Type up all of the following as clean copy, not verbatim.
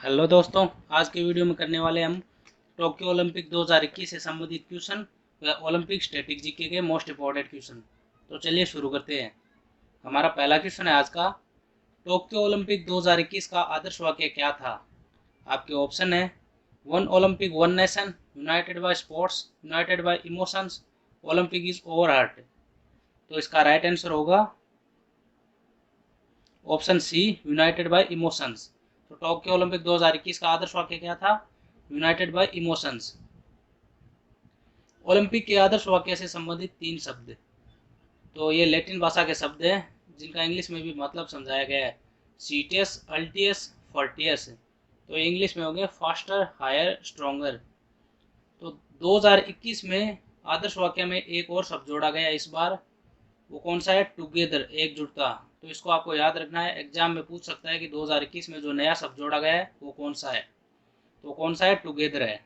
Hello दोस्तों, आज के वीडियो में करने वाले हम टोक्यो ओलंपिक 2021 से संबंधित क्वेश्चन व ओलंपिक स्टैटिक जीके के मोस्ट इंपॉर्टेंट क्वेश्चन। तो चलिए शुरू करते हैं। हमारा पहला क्वेश्चन है आज का, टोक्यो ओलंपिक 2021 का आदर्श वाक्य क्या था। आपके ऑप्शन है one Olympic one nation, united by sports, united by emotions, Olympic is over heart. तो इसका राइट आंसर होगा option C, united by emotions. तो टोक्यो ओलंपिक 2021 का आदर्श वाक्य क्या था, यूनाइटेड बाय इमोशंस। ओलंपिक के आदर्श वाक्य से संबंधित तीन शब्द, तो ये लैटिन भाषा के शब्द हैं जिनका इंग्लिश में भी मतलब समझाया गया है, सीटियस, अल्टियस, फॉर्टियस। तो इंग्लिश में हो गया फास्टर, हायर, स्ट्रोंगर। तो 2021 में आदर्श वाक्य में एक और शब्द जोड़ा गया इस बार, वो कौन सा है, टुगेदर, एकजुटता। तो इसको आपको याद रखना है, एग्जाम में पूछ सकता है कि 2021 में जो नया शब्द जोड़ा गया है वो कौन सा है। तो कौन सा है, टुगेदर है।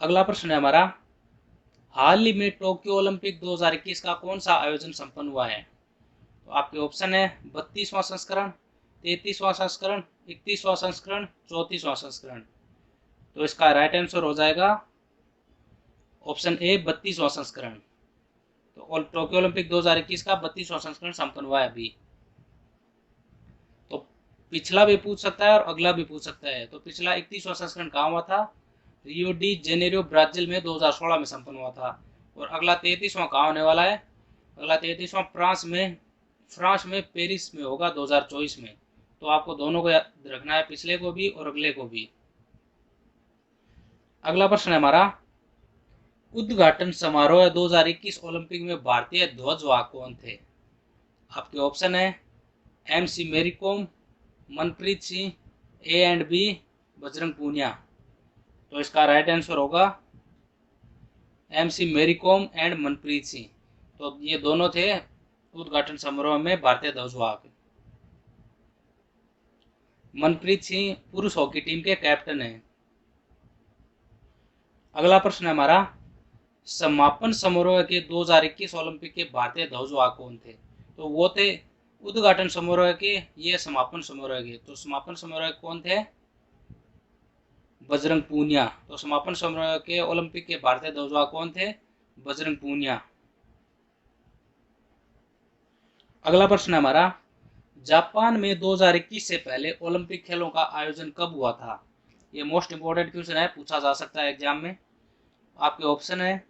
अगला प्रश्न है हमारा, हाल ही में टोक्यो ओलंपिक 2021 का कौन सा आयोजन संपन्न हुआ है। तो आपके ऑप्शन है 32वां संस्करण, 33वां संस्करण, 31वां संस्करण, 34वां संस्करण। तो इसका राइट आंसर हो जाएगा ऑप्शन ए, 32वां संस्करण। तो टोक्यो ओलंपिक 2021 का 32वां संस्करण संपन्न हुआ है अभी। तो पिछला भी पूछ सकता है और अगला भी पूछ सकता है। तो पिछला 31वां संस्करण कहाँ हुआ था, रियो डी जेनेरियो ब्राजील में 2016 में संपन्न हुआ था। और अगला 33वां कहाँ होने वाला है, अगला 33वां फ्रांस में पेरिस में होगा 2024 में। तो आपको दोनों को याद रखना है, पिछले को भी और अगले को भी। अगला प्रश्न है हमारा, उद्घाटन समारोह 2021 ओलंपिक में भारतीय ध्वजवाहक कौन थे। आपके ऑप्शन है M C Mary Kom, Manpreet Singh, A and B, Bajrang Punia. तो इसका राइट आंसर होगा M C Mary Kom and Manpreet Singh. तो ये दोनों थे उद्घाटन समारोह में भारतीय ध्वजवाहक। मनप्रीत सिंह पुरुष हॉकी टीम के कैप्टन हैं। अगला प्रश्न है हमारा, समापन समारोह के 2021 ओलंपिक के भारतीय ध्वजवाहक कौन थे। तो वो थे उद्घाटन समारोह के, ये समापन समारोह के। तो समापन समारोह कौन थे, बजरंग पूनिया। तो समापन समारोह के ओलंपिक के भारतीय ध्वजवाहक कौन थे, बजरंग पूनिया। अगला प्रश्न है हमारा, जापान में 2021 से पहले ओलंपिक खेलों का आयोजन कब हुआ था। ये मोस्ट इंपोर्टेंट क्वेश्चन है, पूछा जा सकता है एग्जाम में। आपके ऑप्शन है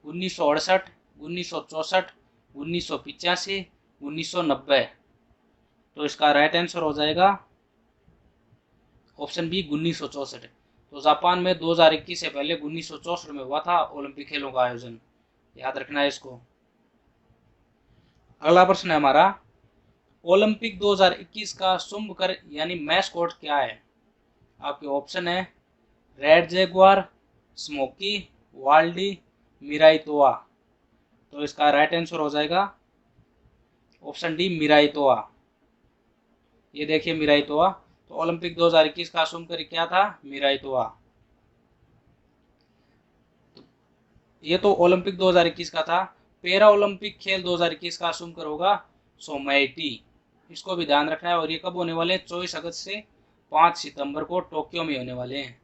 1968, 1964, 1985, 1990। तो इसका राइट आंसर हो जाएगा ऑप्शन बी, 1964। तो जापान में 2021 से पहले 1964 में हुआ था ओलंपिक खेलों का आयोजन, याद रखना है इसको। अगला प्रश्न है हमारा, ओलंपिक 2021 का शुभकर यानी मैस्कॉट क्या है। आपके ऑप्शन है रेड जैगुआर, स्मोकी, वाल्डी, मिराई तोआ। तो इसका राइट आंसर हो जाएगा ऑप्शन डी, मिराई तोआ। ये देखिए मिराई तोआ। तो ओलंपिक 2021 का शुभकर क्या था, मिराई तोआ। ये तो ओलंपिक 2021 का था। पैरा ओलंपिक खेल 2021 का शुभकर होगा सोमैटी। इसको भी ध्यान रखना है। और ये कब होने वाले हैं, 24 अगस्त से 5 सितंबर को टोक्यो में होने वाले हैं।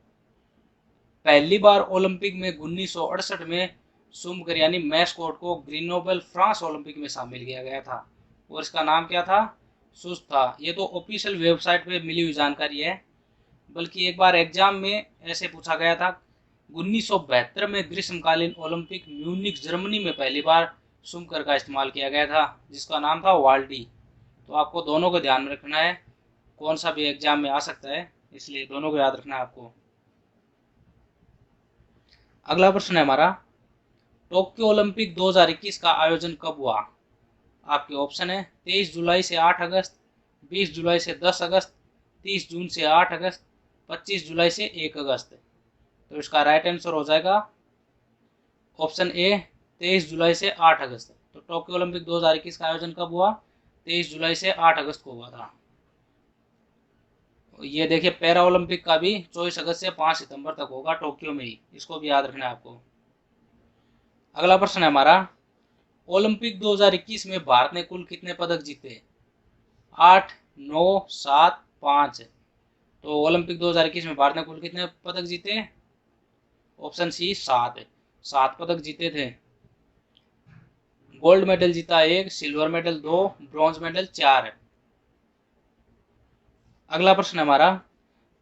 पहली बार ओलंपिक में 1968 में शुभकर यानी मैस्कॉट को ग्रीनोबल फ्रांस ओलंपिक में शामिल किया गया था और इसका नाम क्या था, सुस था। ये तो ऑफिशियल वेबसाइट पे मिली हुई जानकारी है, बल्कि एक बार एग्जाम में ऐसे पूछा गया था, 1972 में ग्रीष्मकालीन ओलंपिक म्यूनिक जर्मनी में पहली बार शुभकर का इस्तेमाल किया गया था जिसका नाम था वाल्डी। तो आपको दोनों को ध्यान में रखना है, कौन सा भी एग्जाम में आ सकता है, इसलिए दोनों को याद रखना है आपको। अगला प्रश्न है हमारा, टोक्यो ओलंपिक 2021 का आयोजन कब हुआ। आपके ऑप्शन है 23 जुलाई से 8 अगस्त, 20 जुलाई से 10 अगस्त, 30 जून से 8 अगस्त, 25 जुलाई से 1 अगस्त। तो इसका राइट आंसर हो जाएगा ऑप्शन ए, 23 जुलाई से 8 अगस्त। तो टोक्यो ओलंपिक 2021 का आयोजन कब हुआ, 23 जुलाई से 8 अगस्त को हुआ था। ये देखिए पैरा ओलंपिक का भी 24 अगस्त से 5 सितंबर तक होगा टोक्यो में ही, इसको भी याद रखना है आपको। अगला प्रश्न है हमारा, ओलंपिक 2021 में भारत ने कुल कितने पदक जीते। 8, 9, 7, 5। तो ओलंपिक 2021 में भारत ने कुल कितने पदक जीते? ऑप्शन सी 7, 7 पदक जीते थे। गोल्ड मेडल जीता 1, सिल्वर मेडल 2, ब्रॉन्ज मेडल 4 है। अगला प्रश्न है हमारा,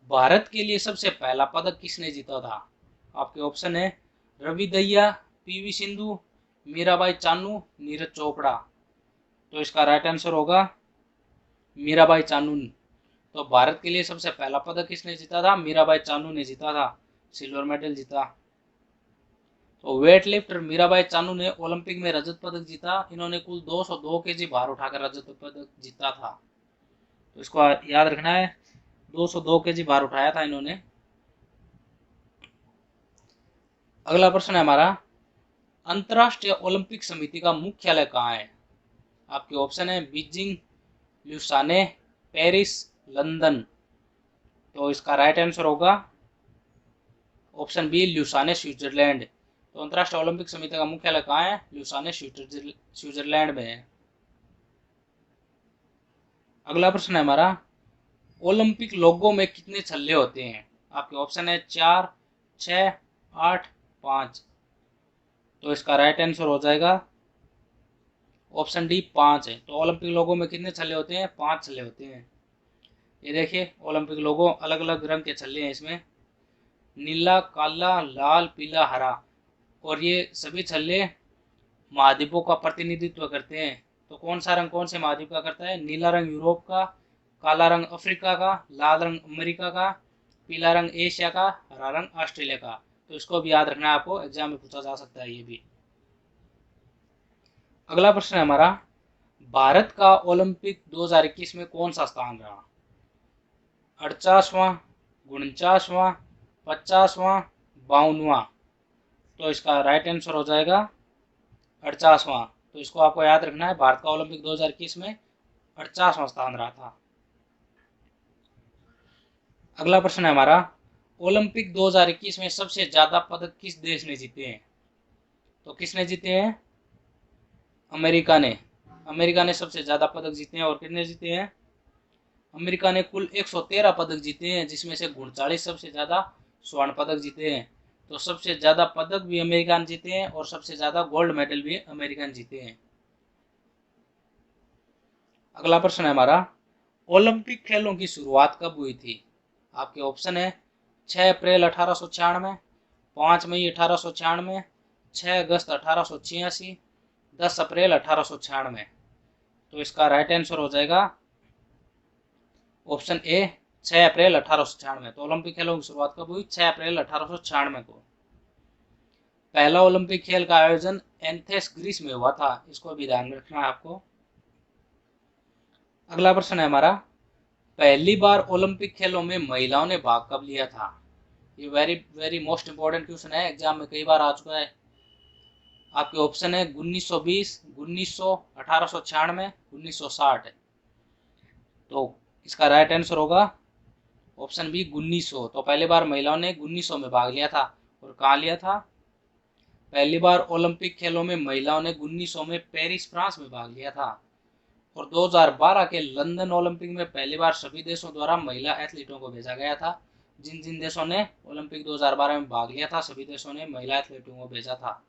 भारत के लिए सबसे पहला पदक किसने जीता था? आपके ऑप्शन है रवि दहिया, पीवी सिंधु, मीराबाई चानू, नीरज चोपड़ा। तो इसका राइट आंसर होगा मीराबाई चानू। तो भारत के लिए सबसे पहला पदक किसने जीता था? मीराबाई चानू ने जीता था, सिल्वर मेडल जीता। तो वेट लिफ्टर मीराबाई चानू ने ओलंपिक में रजत पदक जीता। इन्होंने कुल 202 केजी भार उठाकर रजत पदक जीता था। तो इसको याद रखना है, 202 केजी भार उठाया था इन्होंने। अगला प्रश्न है हमारा, अंतरराष्ट्रीय ओलंपिक समिति का मुख्यालय कहाँ है? आपके ऑप्शन है बीजिंग, ल्यूसाने, पेरिस, लंदन। तो इसका राइट आंसर होगा ऑप्शन बी, ल्यूसाने, स्विट्जरलैंड। तो अंतरराष्ट्रीय ओलंपिक समिति का मुख्यालय कहाँ है? ल्यूसाने, स्विट्जरलैंड में है। अगला प्रश्न है हमारा, ओलंपिक लोगो में कितने छल्ले होते हैं? आपके ऑप्शन है 4, 6, 8, 5। तो इसका राइट आंसर हो जाएगा ऑप्शन डी 5 है। तो ओलंपिक लोगो में कितने छल्ले होते हैं? 5 छल्ले होते हैं। ये देखिए ओलंपिक लोगो अलग अलग रंग के छल्ले हैं इसमें, नीला, काला, लाल, पीला, हरा। और ये सभी छल्ले महाद्वीपों का प्रतिनिधित्व करते हैं। तो कौन सा रंग कौन से महाद्वीप का करता है? नीला रंग यूरोप का, काला रंग अफ्रीका का, लाल रंग अमेरिका का, पीला रंग एशिया का, हरा रंग ऑस्ट्रेलिया का। तो इसको भी याद रखना है, आपको एग्जाम में पूछा जा सकता है ये भी। अगला प्रश्न है हमारा, भारत का ओलंपिक 2021 में कौन सा स्थान रहा? 48वां, 49वां, 50वां, 52वां। तो इसका राइट आंसर हो जाएगा 48वां। तो इसको आपको याद रखना है, भारत का ओलंपिक 2021 में 48वां स्थान रहा था। अगला प्रश्न है हमारा, ओलंपिक 2021 में सबसे ज्यादा पदक किस देश ने जीते हैं? तो किसने जीते हैं? अमेरिका ने सबसे ज्यादा पदक जीते हैं। और कितने जीते हैं? अमेरिका ने कुल 113 पदक जीते हैं, जिसमें से 39 सबसे ज्यादा स्वर्ण पदक जीते हैं। तो सबसे ज्यादा पदक भी अमेरिका ने जीते हैं और सबसे ज्यादा गोल्ड मेडल भी अमेरिका ने जीते हैं। अगला प्रश्न है हमारा, ओलंपिक खेलों की शुरुआत कब हुई थी? आपके ऑप्शन है 6 अप्रैल 1896, 5 मई 1896, 6 अगस्त 1886, 10 अप्रैल 1896। तो इसका राइट आंसर हो जाएगा ऑप्शन ए, 6 अप्रैल 1896। तो ओलंपिक खेलों की शुरुआत कब हुई? 6 अप्रैल 1896 को। पहला ओलंपिक खेल का आयोजन एथेंस ग्रीस में हुआ था। इसको भी ध्यान रखना है आपको। अगला प्रश्न है हमारा, पहली बार ओलंपिक खेलों में महिलाओं ने भाग कब लिया था? ये very very most important question है, एग्जाम में कई बार आ चुका है। आपके ऑप्शन है 1920, 1900, 1896, 1960। तो इसका राइट आंसर होगा ऑप्शन बी 1900। तो पहली बार महिलाओं ने 1900 में भाग लिया था। और कहाँ लिया था? पहली बार ओलंपिक खेलों में महिलाओं ने 1900 में पेरिस फ्रांस में भाग लिया था। और 2012 के लंदन ओलंपिक में पहली बार सभी देशों द्वारा महिला एथलीटों को भेजा गया था। जिन जिन देशों ने ओलंपिक 2012 में भाग लिया था, सभी देशों ने महिला एथलीटों को भेजा था।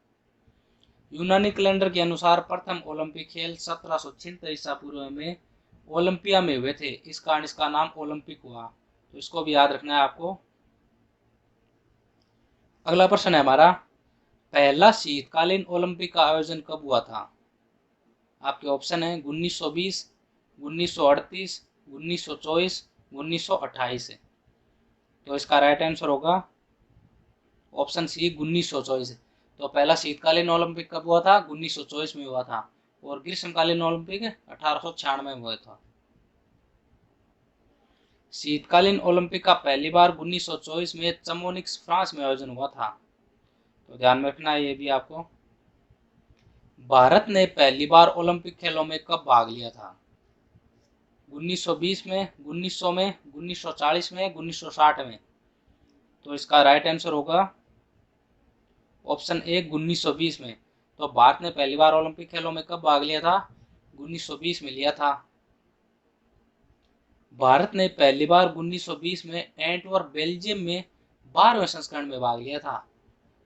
यूनानी कैलेंडर के अनुसार प्रथम ओलंपिक खेल 1776 ईसा पूर्व में ओलंपिया में हुए थे। इस कारण इसका नाम ओलंपिक हुआ। तो इसको भी याद रखना है आपको। अगला प्रश्न है हमारा, पहला शीतकालीन ओलंपिक का आयोजन कब हुआ था? आपके ऑप्शन है 1920, 1938, 1924, 1928। तो इसका राइट आंसर होगा ऑप्शन सी 1924। तो पहला शीतकालीन ओलंपिक कब हुआ था? 1924 में हुआ था। और ग्रीष्मकालीन ओलंपिक 1896 में हुआ था। शीतकालीन ओलंपिक का पहली बार 1924 में चमोनिक्स फ्रांस में आयोजन हुआ था। तो ध्यान में रखना है ये भी आपको। भारत ने पहली बार ओलंपिक खेलों में कब भाग लिया था? 1920 में, 1900 में, 1940 में, 1960 में। तो इसका राइट आंसर होगा ऑप्शन ए 1920 में। तो भारत ने पहली बार ओलंपिक खेलों में कब भाग लिया था? 1920 में लिया था। भारत ने पहली बार 1920 में एंटवर्प बेल्जियम में 12वें संस्करण में भाग लिया था।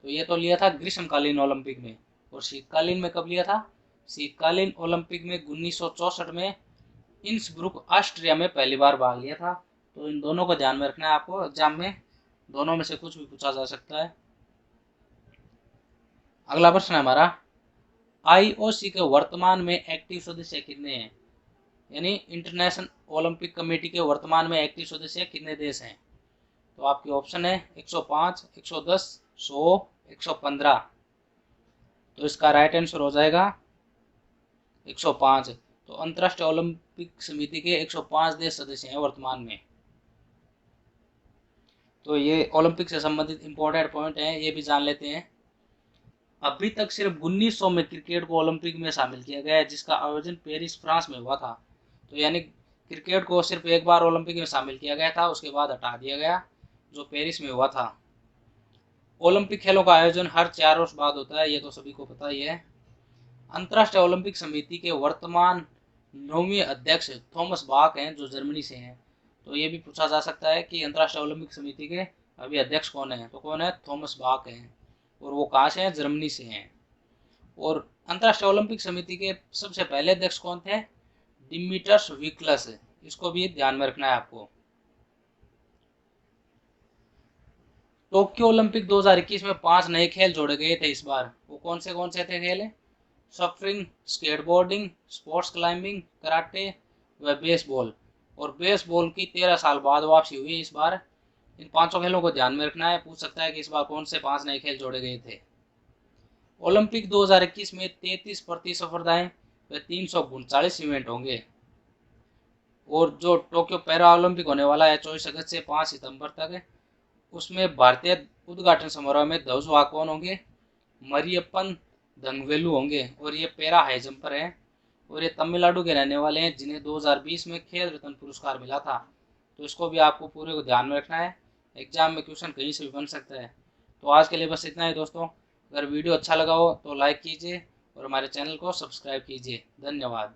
तो ये तो लिया था ग्रीष्मकालीन ओलंपिक में। और शीतकालीन में कब लिया था? शीतकालीन ओलंपिक में 1964 में इंसब्रुक ऑस्ट्रिया में पहली बार भाग लिया था। तो इन दोनों को ध्यान में रखना है आपको, एग्जाम में दोनों में से कुछ भी पूछा जा सकता है। अगला प्रश्न है हमारा, आईओसी के वर्तमान में एक्टिव सदस्य कितने हैं? यानी इंटरनेशनल ओलंपिक कमेटी के वर्तमान में एक्टिव सदस्य कितने देश हैं? तो आपके ऑप्शन है 105, 110, 100, 115। तो इसका राइट आंसर हो जाएगा 105। तो अंतर्राष्ट्रीय ओलंपिक समिति के 105 देश सदस्य हैं वर्तमान में। तो ये ओलंपिक से संबंधित इंपॉर्टेंट पॉइंट है, ये भी जान लेते हैं। अभी तक सिर्फ 1900 में क्रिकेट को ओलंपिक में शामिल किया गया है, जिसका आयोजन पेरिस फ्रांस में हुआ था। तो यानी क्रिकेट को सिर्फ एक बार ओलंपिक में शामिल किया गया था, उसके बाद हटा दिया गया, जो पेरिस में हुआ था। ओलंपिक खेलों का आयोजन हर 4 वर्ष बाद होता है, ये तो सभी को पता ही है। अंतर्राष्ट्रीय ओलंपिक समिति के वर्तमान 9वें अध्यक्ष थॉमस बाक हैं, जो जर्मनी से हैं। तो ये भी पूछा जा सकता है कि अंतर्राष्ट्रीय ओलंपिक समिति के अभी अध्यक्ष कौन है? तो कौन है? थॉमस बाक हैं, और वो कहाँ से हैं? जर्मनी से हैं। और अंतर्राष्ट्रीय ओलंपिक समिति के सबसे पहले अध्यक्ष कौन थे? डिमिटर्स विक्लस। इसको भी ध्यान में रखना है आपको। टोक्यो ओलंपिक 2021 में 5 नए खेल जोड़े गए थे इस बार। वो कौन से थे खेल? Surfing, skateboarding, sports climbing, karate व बेसबॉल। और बेसबॉल की 13 साल बाद वापसी हुई इस बार। इन 5 खेलों को ध्यान में रखना है, पूछ सकता है कि इस बार कौन से 5 नए खेल जोड़े गए थे। ओलंपिक 2021 में 33 प्रतिस्पर्धाएं व 339 इवेंट होंगे। और जो टोक्यो पैरा ओलंपिक होने वाला है 24 अगस्त से 5 सितंबर तक, उसमें भारतीय उद्घाटन समारोह में ध्वजवाहक कौन होंगे? मरियप्पन दंगवेलु होंगे। और ये पैरा हाई जंपर हैं, और ये तमिलनाडु के रहने वाले हैं, जिन्हें 2020 में खेल रत्न पुरस्कार मिला था। तो इसको भी आपको पूरे को ध्यान में रखना है, एग्जाम में क्वेश्चन कहीं से भी बन सकता है। तो आज के लिए बस इतना ही दोस्तों। अगर वीडियो अच्छा लगा हो तो लाइक कीजिए और हमारे चैनल को सब्सक्राइब कीजिए। धन्यवाद।